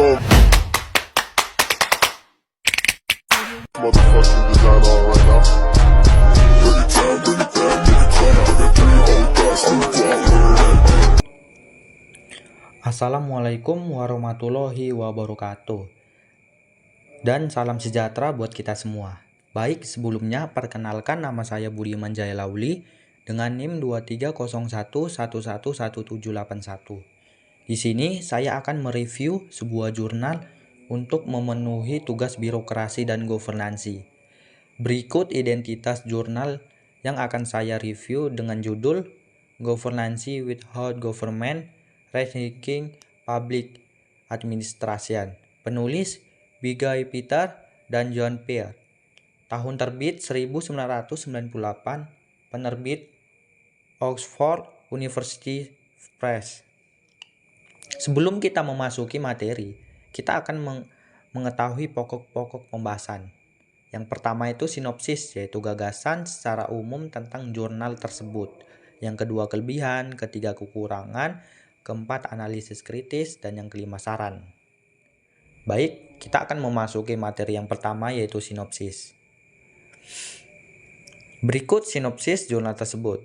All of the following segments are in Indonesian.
some motherfucking design on right now. Bring it down, bring it down, bring it down. I got 3 old thoughts to go out with it. Assalamualaikum warahmatullahi wabarakatuh. Dan salam sejahtera buat kita semua. Baik, sebelumnya perkenalkan nama saya Budiman Jayalauli dengan NIM 2301111781. Di sini saya akan mereview sebuah jurnal untuk memenuhi tugas birokrasi dan governansi. Berikut identitas jurnal yang akan saya review dengan judul Governancy Without Government Rethinking Public Administration. Penulis Guy Peter dan John Peer. Tahun terbit 1998. Penerbit Oxford University Press. Sebelum kita memasuki materi, kita akan mengetahui pokok-pokok pembahasan. Yang pertama itu sinopsis, yaitu gagasan secara umum tentang jurnal tersebut. Yang kedua kelebihan, ketiga kekurangan, keempat analisis kritis, dan yang kelima saran. Baik, kita akan memasuki materi yang pertama, yaitu sinopsis. Berikut sinopsis jurnal tersebut.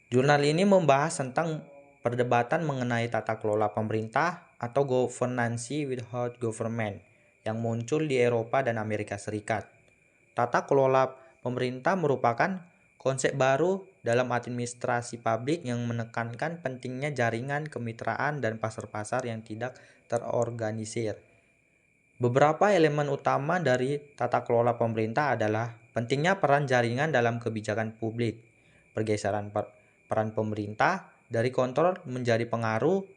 Jurnal ini membahas tentang perdebatan mengenai tata kelola pemerintah atau governancy without government yang muncul di Eropa dan Amerika Serikat. Tata kelola pemerintah merupakan konsep baru dalam administrasi publik yang menekankan pentingnya jaringan kemitraan dan pasar-pasar yang tidak terorganisir. Beberapa elemen utama dari tata kelola pemerintah adalah pentingnya peran jaringan dalam kebijakan publik, pergeseran peran pemerintah dari kontrol menjadi pengaruh,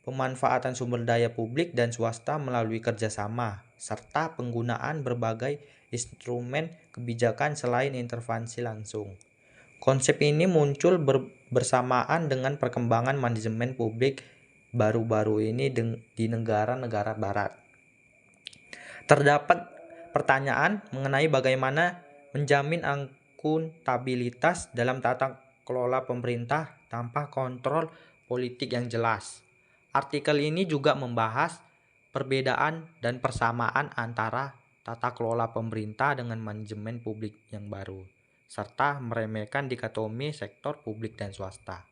pemanfaatan sumber daya publik dan swasta melalui kerjasama, serta penggunaan berbagai instrumen kebijakan selain intervensi langsung. Konsep ini muncul bersamaan dengan perkembangan manajemen publik baru-baru ini di negara-negara barat. Terdapat pertanyaan mengenai bagaimana menjamin akuntabilitas dalam tata kelola pemerintah tanpa kontrol politik yang jelas. Artikel ini juga membahas perbedaan dan persamaan antara tata kelola pemerintah dengan manajemen publik yang baru, serta meremehkan dikotomi sektor publik dan swasta.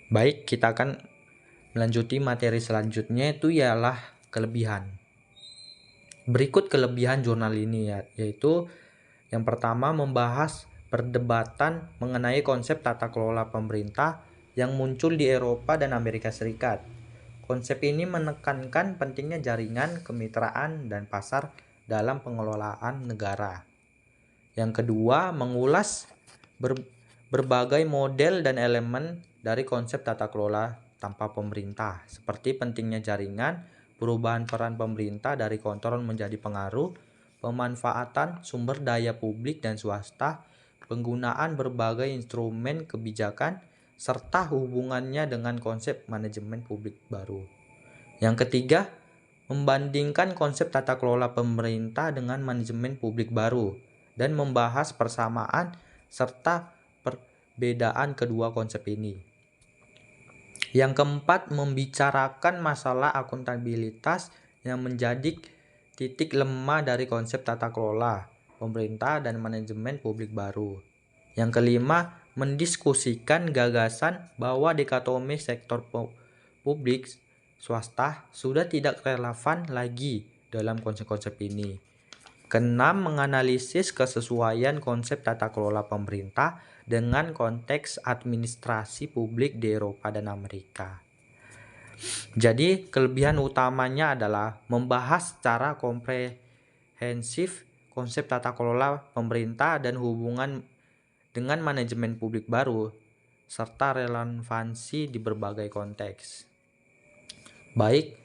Baik, kita akan melanjuti materi selanjutnya, itu ialah kelebihan. Berikut kelebihan jurnal ini, yaitu yang pertama membahas perdebatan mengenai konsep tata kelola pemerintah yang muncul di Eropa dan Amerika Serikat. Konsep ini menekankan pentingnya jaringan, kemitraan, dan pasar dalam pengelolaan negara. Yang kedua, mengulas berbagai model dan elemen dari konsep tata kelola tanpa pemerintah, seperti pentingnya jaringan, perubahan peran pemerintah dari kontrol menjadi pengaruh, pemanfaatan sumber daya publik dan swasta, penggunaan berbagai instrumen kebijakan, serta hubungannya dengan konsep manajemen publik baru. Yang ketiga, membandingkan konsep tata kelola pemerintah dengan manajemen publik baru dan membahas persamaan serta perbedaan kedua konsep ini. Yang keempat, membicarakan masalah akuntabilitas yang menjadi titik lemah dari konsep tata kelola pemerintah dan manajemen publik baru. Yang kelima, mendiskusikan gagasan bahwa dikotomi sektor publik swasta sudah tidak relevan lagi dalam konsep-konsep ini. Keenam, menganalisis kesesuaian konsep tata kelola pemerintah dengan konteks administrasi publik di Eropa dan Amerika. Jadi, kelebihan utamanya adalah membahas secara komprehensif konsep tata kelola pemerintah dan hubungan dengan manajemen publik baru, serta relevansi di berbagai konteks. Baik,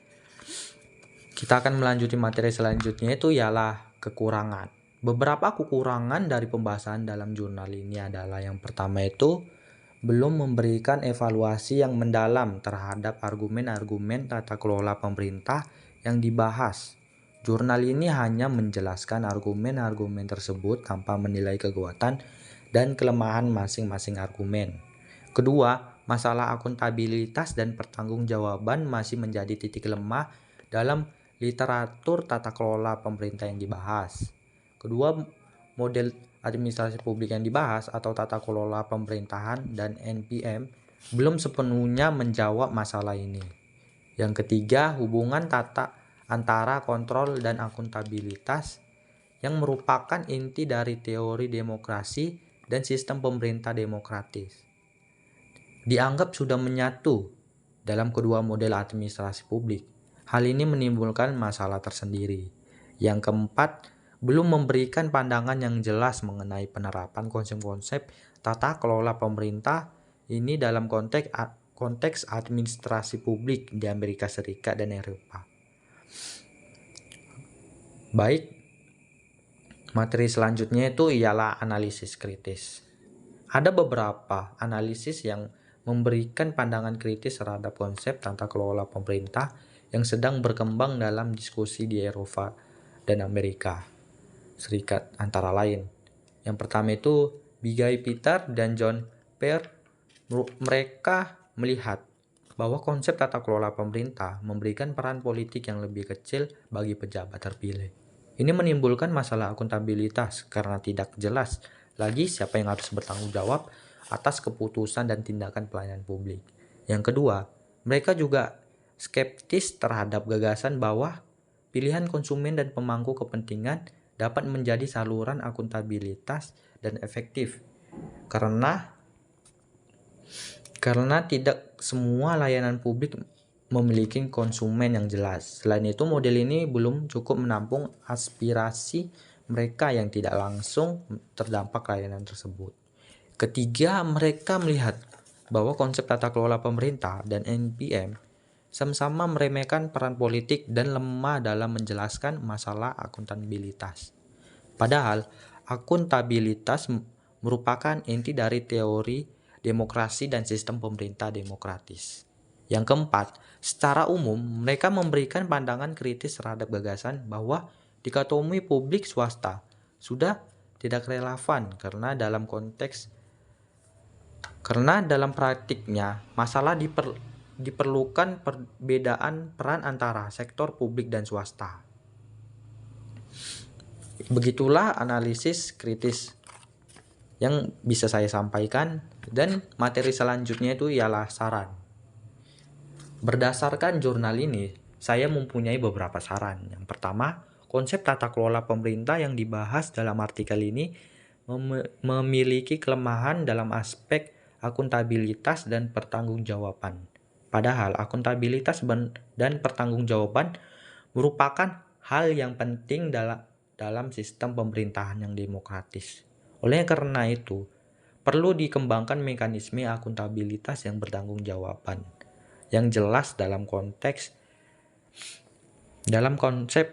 kita akan melanjuti materi selanjutnya, itu ialah kekurangan. Beberapa kekurangan dari pembahasan dalam jurnal ini adalah yang pertama itu belum memberikan evaluasi yang mendalam terhadap argumen-argumen tata kelola pemerintah yang dibahas. Jurnal ini hanya menjelaskan argumen-argumen tersebut tanpa menilai kekuatan dan kelemahan masing-masing argumen. Kedua, masalah akuntabilitas dan pertanggungjawaban masih menjadi titik lemah dalam literatur tata kelola pemerintah yang dibahas. Kedua model administrasi publik yang dibahas atau tata kelola pemerintahan dan NPM belum sepenuhnya menjawab masalah ini. Yang ketiga, hubungan antara kontrol dan akuntabilitas yang merupakan inti dari teori demokrasi dan sistem pemerintah demokratis, dianggap sudah menyatu dalam kedua model administrasi publik. Hal ini menimbulkan masalah tersendiri. Yang keempat, belum memberikan pandangan yang jelas mengenai penerapan konsep-konsep tata kelola pemerintah ini dalam konteks administrasi publik di Amerika Serikat dan Eropa. Baik, materi selanjutnya itu ialah analisis kritis. Ada beberapa analisis yang memberikan pandangan kritis terhadap konsep tata kelola pemerintah yang sedang berkembang dalam diskusi di Eropa dan Amerika Serikat antara lain. Yang pertama itu Guy Peter dan John Peer. Mereka melihat bahwa konsep tata kelola pemerintah memberikan peran politik yang lebih kecil bagi pejabat terpilih. Ini menimbulkan masalah akuntabilitas karena tidak jelas lagi siapa yang harus bertanggung jawab atas keputusan dan tindakan pelayanan publik. Yang kedua, mereka juga skeptis terhadap gagasan bahwa pilihan konsumen dan pemangku kepentingan dapat menjadi saluran akuntabilitas dan efektif karena tidak semua layanan publik memiliki konsumen yang jelas. Selain itu, model ini belum cukup menampung aspirasi mereka yang tidak langsung terdampak layanan tersebut. Ketiga, mereka melihat bahwa konsep tata kelola pemerintah dan NPM sama-sama meremehkan peran politik dan lemah dalam menjelaskan masalah akuntabilitas. Padahal, akuntabilitas merupakan inti dari teori demokrasi dan sistem pemerintah demokratis. Yang keempat, secara umum mereka memberikan pandangan kritis terhadap gagasan bahwa dikotomi publik swasta sudah tidak relevan karena dalam praktiknya masalah diperlukan perbedaan peran antara sektor publik dan swasta. Begitulah analisis kritis yang bisa saya sampaikan, dan materi selanjutnya itu ialah saran. Berdasarkan jurnal ini, saya mempunyai beberapa saran. Yang pertama, konsep tata kelola pemerintah yang dibahas dalam artikel ini memiliki kelemahan dalam aspek akuntabilitas dan pertanggungjawaban. Padahal akuntabilitas dan pertanggungjawaban merupakan hal yang penting dalam sistem pemerintahan yang demokratis. Oleh karena itu, perlu dikembangkan mekanisme akuntabilitas yang bertanggung-jawaban yang jelas dalam konsep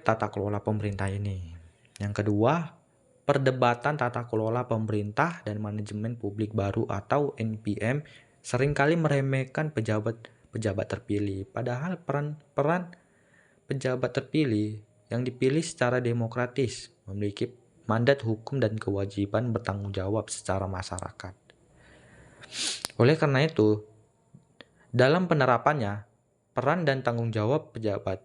tata kelola pemerintah ini. Yang kedua, perdebatan tata kelola pemerintah dan manajemen publik baru atau NPM seringkali meremehkan pejabat terpilih. Padahal peran pejabat terpilih yang dipilih secara demokratis memiliki mandat hukum dan kewajiban bertanggung jawab secara masyarakat. Oleh karena itu, dalam penerapannya, peran dan tanggung jawab pejabat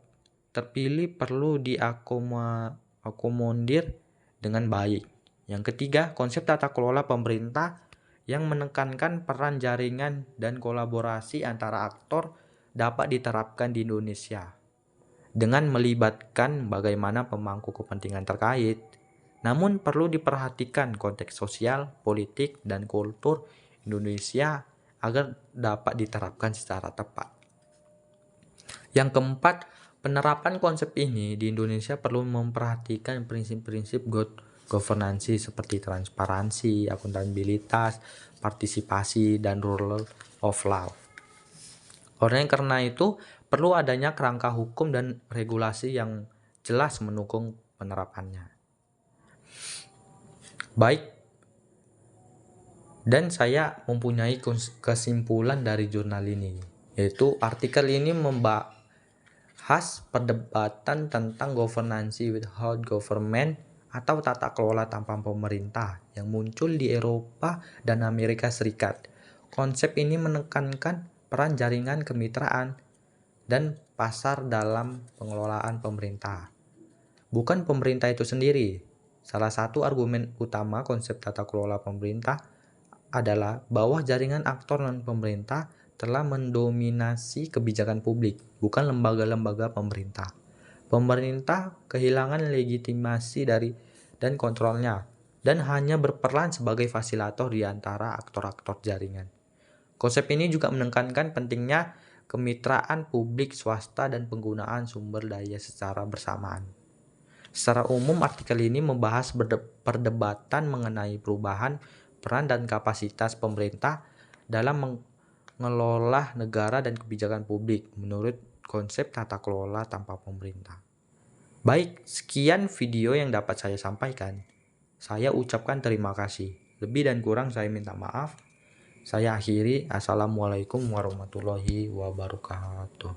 terpilih perlu diakomodir dengan baik. Yang ketiga, konsep tata kelola pemerintah yang menekankan peran jaringan dan kolaborasi antara aktor dapat diterapkan di Indonesia dengan melibatkan bagaimana pemangku kepentingan terkait. Namun perlu diperhatikan konteks sosial, politik, dan kultur Indonesia agar dapat diterapkan secara tepat. Yang keempat, penerapan konsep ini di Indonesia perlu memperhatikan prinsip-prinsip governance seperti transparansi, akuntabilitas, partisipasi, dan rule of law. Oleh karena itu, perlu adanya kerangka hukum dan regulasi yang jelas mendukung penerapannya. Baik, dan saya mempunyai kesimpulan dari jurnal ini, yaitu artikel ini membahas perdebatan tentang governance without government atau tata kelola tanpa pemerintah yang muncul di Eropa dan Amerika Serikat. Konsep ini menekankan peran jaringan kemitraan dan pasar dalam pengelolaan pemerintah, bukan pemerintah itu sendiri. Salah satu argumen utama konsep tata kelola pemerintah adalah bahwa jaringan aktor non-pemerintah telah mendominasi kebijakan publik, bukan lembaga-lembaga pemerintah. Pemerintah kehilangan legitimasi dan kontrolnya, dan hanya berperan sebagai fasilitator di antara aktor-aktor jaringan. Konsep ini juga menekankan pentingnya kemitraan publik swasta dan penggunaan sumber daya secara bersamaan. Secara umum, artikel ini membahas perdebatan mengenai perubahan peran dan kapasitas pemerintah dalam mengelola negara dan kebijakan publik menurut konsep tata kelola tanpa pemerintah. Baik, sekian video yang dapat saya sampaikan. Saya ucapkan terima kasih. Lebih dan kurang saya minta maaf. Saya akhiri. Assalamualaikum warahmatullahi wabarakatuh.